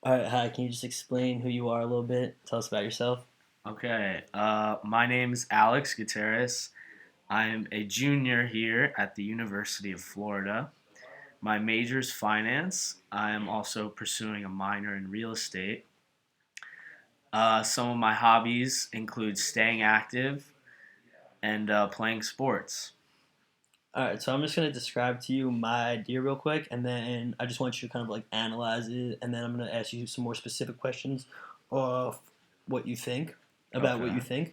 All right, hi. Can you just explain who you are a little bit? Tell us about yourself. Okay, my name's Alex Gutierrez. I'm a junior here at the University of Florida. My major is finance. I am also pursuing a minor in real estate. Some of my hobbies include staying active and playing sports. All right, so I'm just gonna describe to you my idea real quick, and then I just want you to kind of like analyze it, and then I'm gonna ask you some more specific questions of what you think about what you Okay.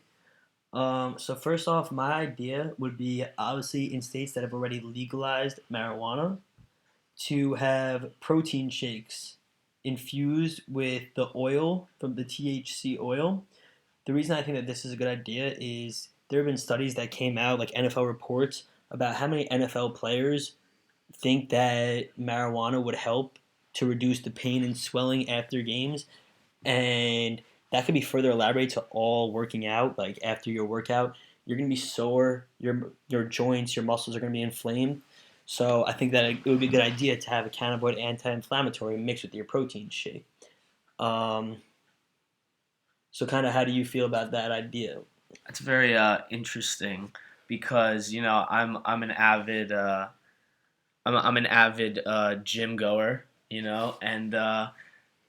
think. So first off, my idea would be obviously in states that have already legalized marijuana to have protein shakes infused with the oil from the THC oil. The reason I think that this is a good idea is there have been studies that came out, like NFL reports, about how many NFL players think that marijuana would help to reduce the pain and swelling after games. And that could be further elaborated to all working out. Like after your workout, you're going to be sore, your joints, your muscles are going to be inflamed. So I think that it would be a good idea to have a cannabinoid anti-inflammatory mixed with your protein shake. Um, so kind of how do you feel about that idea? That's very interesting because I'm an avid I'm an avid gym goer, and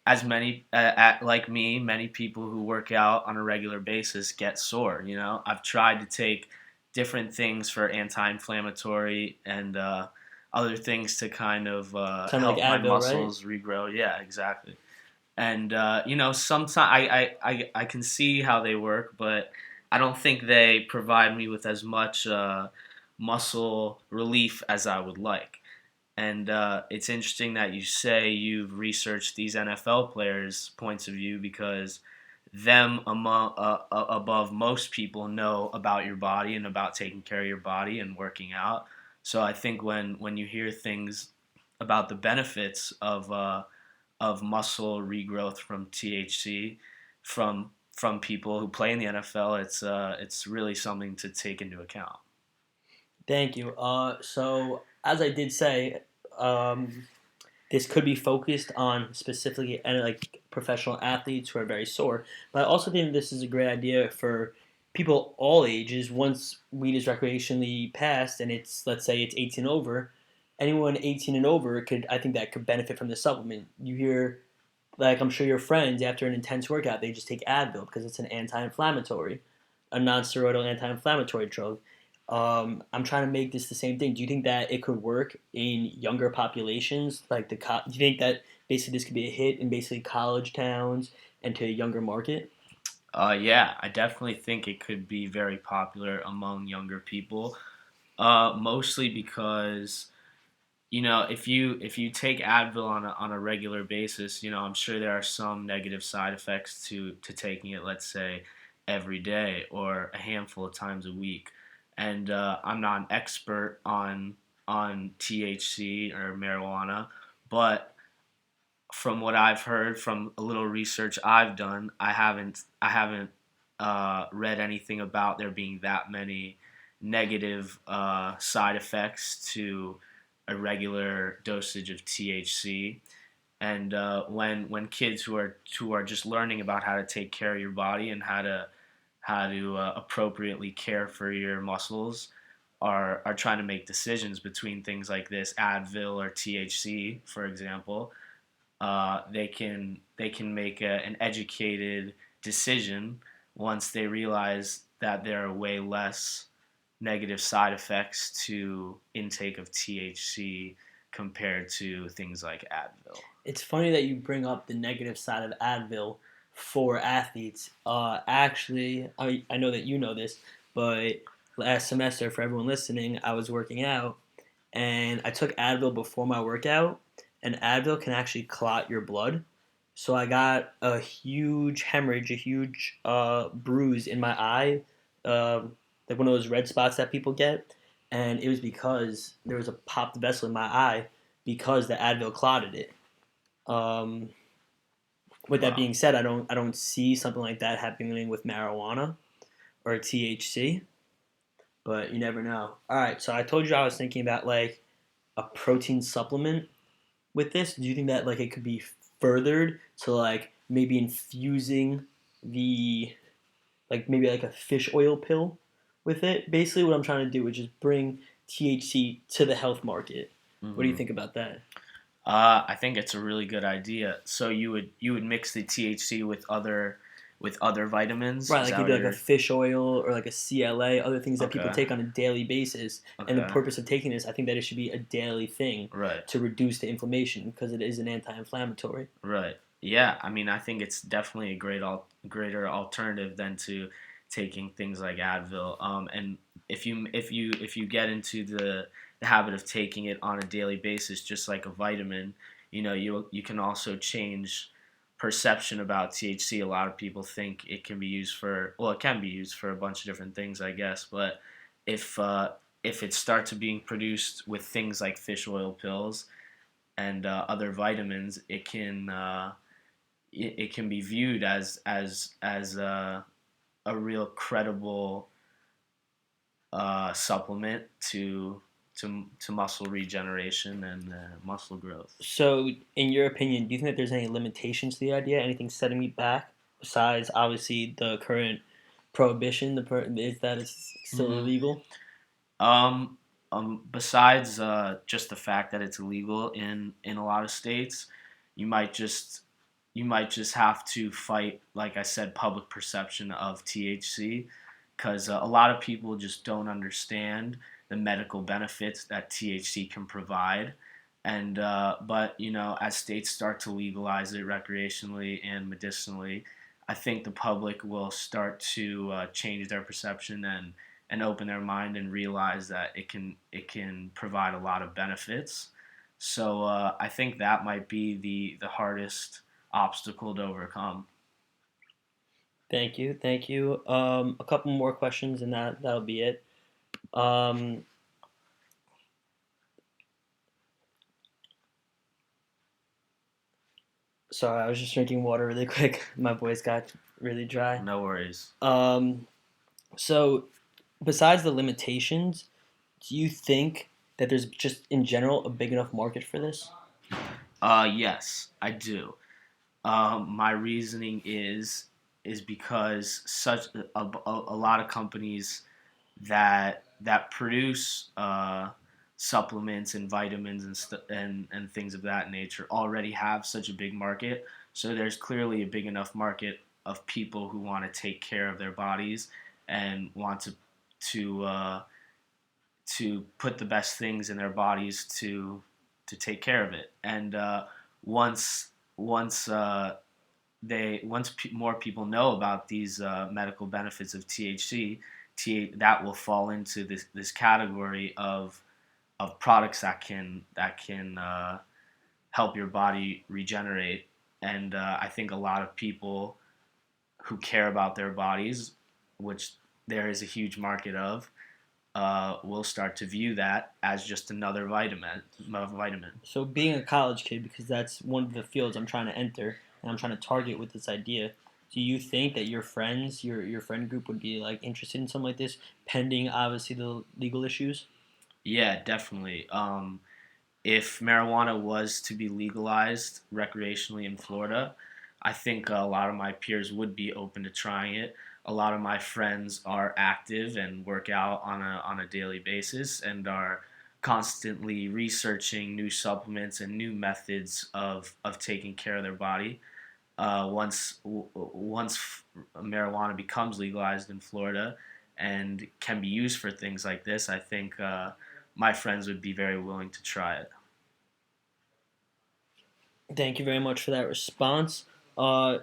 as many like me, many people who work out on a regular basis get sore. I've tried to take different things for anti-inflammatory and other things to kind of Kind of like help my Advil, right? muscles regrow. Yeah, exactly. And sometimes I can see how they work, but I don't think they provide me with as much muscle relief as I would like. And it's interesting that you say you've researched these NFL players' points of view because them above most people know about your body and about taking care of your body and working out. So I think when you hear things about the benefits of muscle regrowth from THC from people who play in the NFL, it's really something to take into account. Thank you. So as I did say, um, this could be focused on specifically and like professional athletes who are very sore. But I also think this is a great idea for people all ages. Once weed is recreationally passed and it's let's say it's 18 over, anyone 18 and over could I think that could benefit from the supplement. You hear like I'm sure your friends after an intense workout they just take Advil because it's an anti-inflammatory, a non-steroidal anti-inflammatory drug. I'm trying to make this the same thing. Do you think that it could work in younger populations? Like do you think that basically this could be a hit in basically college towns and to a younger market? Yeah, I definitely think it could be very popular among younger people. Mostly because if you take Advil on a regular basis, I'm sure there are some negative side effects to taking it. Let's say every day or a handful of times a week. And I'm not an expert on THC or marijuana, but from what I've heard from a little research I've done, I haven't read anything about there being that many negative side effects to a regular dosage of THC. And when kids who are just learning about how to take care of your body and how to appropriately care for your muscles are trying to make decisions between things like this Advil or THC, for example, they can make an educated decision once they realize that there are way less negative side effects to intake of THC compared to things like Advil. It's funny that you bring up the negative side of Advil for athletes. Actually, I know that you know this, but last semester, for everyone listening, I was working out and I took Advil before my workout, and Advil can actually clot your blood. So I got a huge hemorrhage, a huge bruise in my eye, like one of those red spots that people get, and it was because there was a popped vessel in my eye because the Advil clotted it. Um, with that Wow. being said, I don't see something like that happening with marijuana or THC, but you never know. All right, so I told you I was thinking about like a protein supplement with this. Do you think that like it could be furthered to like maybe infusing the like maybe like a fish oil pill with it. Basically, what I'm trying to do is just bring THC to the health market. What do you Hmm. think about that? I think it's a really good idea. So you would mix the THC with other vitamins. Right, Is like that maybe what like a you're? fish oil or like a CLA, other things that people Okay. take on a daily basis. And the Okay. purpose of taking this, I think that it should be a daily thing Right. to reduce the inflammation because it is an anti-inflammatory. Right. Yeah. I mean, I think it's definitely a greater alternative than to taking things like Advil. And if you get into the habit of taking it on a daily basis, just like a vitamin, you can also change perception about THC. A lot of people think it can be used for, well, it can be used for a bunch of different things, I guess. But if uh, if it starts being produced with things like fish oil pills and other vitamins, it can be viewed as a real credible supplement to muscle regeneration and muscle growth. So, in your opinion, do you think that there's any limitations to the idea? Anything setting me back besides obviously the current prohibition? Is that it's still Hmm. illegal? Um, Besides just the fact that it's illegal in a lot of states, you might just you might just have to fight, like I said, public perception of THC, because a lot of people just don't understand the medical benefits that THC can provide. And but as states start to legalize it recreationally and medicinally, I think the public will start to change their perception and open their mind and realize that it can provide a lot of benefits. So I think that might be the hardest obstacle to overcome. Thank you, thank you. A couple more questions, and that'll be it. Um, Sorry, I was just drinking water really quick. My voice got really dry. No worries. Um, so, besides the limitations, do you think that there's just in general a big enough market for this? Yes, I do. My reasoning is because a lot of companies that produce supplements and vitamins and things of that nature already have such a big market. So there's clearly a big enough market of people who want to take care of their bodies and want to to put the best things in their bodies to take care of it. And once once more people know about these medical benefits of THC, that will fall into this category of products that can help your body regenerate. And I think a lot of people who care about their bodies, which there is a huge market of, will start to view that as just another vitamin. So, being a college kid, because that's one of the fields I'm trying to enter and I'm trying to target with this idea, do you think that your friends, your friend group, would be like interested in something like this, pending obviously the legal issues? Yeah, definitely. If marijuana was to be legalized recreationally in Florida, I think a lot of my peers would be open to trying it. A lot of my friends are active and work out on a daily basis and are constantly researching new supplements and new methods of taking care of their body. Once marijuana becomes legalized in Florida and can be used for things like this, I think my friends would be very willing to try it. Thank you very much for that response.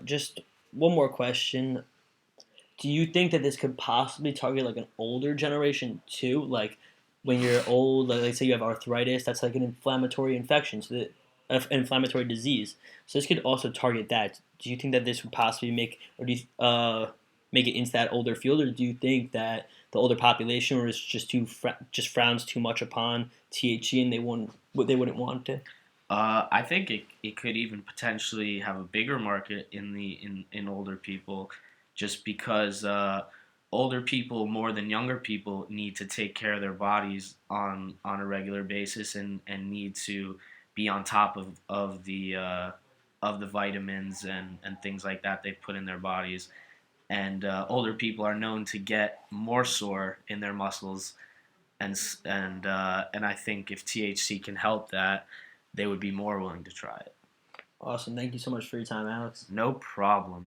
Just one more question. Do you think that this could possibly target like an older generation too? Like when you're old, like let's say you have arthritis, that's like an inflammatory infection, so that an inflammatory disease. So this could also target that. Do you think that this would possibly make or do you, make it into that older field, or do you think that the older population or is just just frowns too much upon THC and they wouldn't want to? I think it could even potentially have a bigger market in older people, just because older people more than younger people need to take care of their bodies on a regular basis and need to be on top of of the vitamins and things like that they put in their bodies. And older people are known to get more sore in their muscles, and I think if THC can help that, they would be more willing to try it. Awesome. Thank you so much for your time, Alex. No problem.